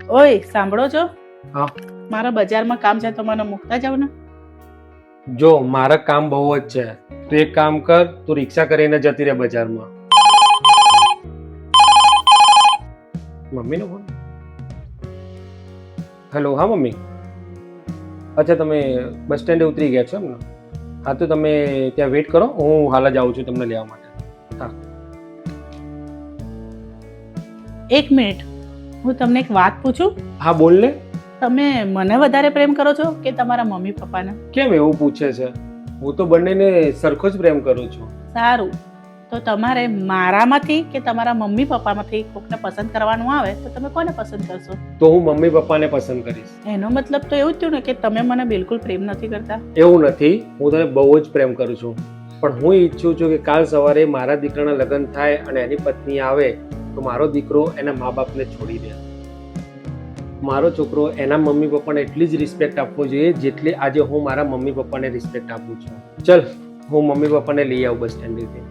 ઓય સાંભળો છો? હા મારા બજારમાં કામ છે તો મને મૂકતા જાવ ને. જો મારા કામ બહુ જ છે. તું એક કામ કર, તું રિક્ષા કરીને જતી રહે બજારમાં. મમ્મીનો ફોન. હેલો, હા મમ્મી. અચ્છા, તમે બસ સ્ટેન્ડે ઉતરી ગયા છો એમ ને? હા તો તમે ત્યાં વેઇટ કરો, હું હાલ જ આવું છું તમને લેવા માટે. હા. એક મિનિટ, હું તમને એક વાત પૂછું. હા બોલ ને. તમે મને વધારે પ્રેમ કરો છો કે તમારા મમ્મી પપ્પાને? કેમ એવું પૂછે છે? હું તો બંનેને સરખો જ પ્રેમ કરું છું. સારું, તો તમારે મારામાંથી કે તમારા મમ્મી પપ્પામાંથી કોકને પસંદ કરવાનું આવે તો તમે કોને પસંદ કરશો? તો હું મમ્મી પપ્પાને પસંદ કરીશ. એનો મતલબ તો એવું જ થયું ને કે તમે મને બિલકુલ પ્રેમ નથી કરતા. એવું નથી, હું તને બહુ જ પ્રેમ કરું છું, પણ હું ઈચ્છું છું કે કાલ સવારે મારા દીકરાના લગ્ન થાય અને એની પત્ની આવે તો મારો દીકરો એના મા બાપને છોડી દે. મારો છોકરો એના મમ્મી પપ્પાને એટલી જ રિસ્પેક્ટ આપવો જોઈએ જેટલી આજે હું મારા મમ્મી પપ્પાને રિસ્પેક્ટ આપું છું. ચલ, હું મમ્મી પપ્પાને લઈ આવું બસ સ્ટેન્ડેથી.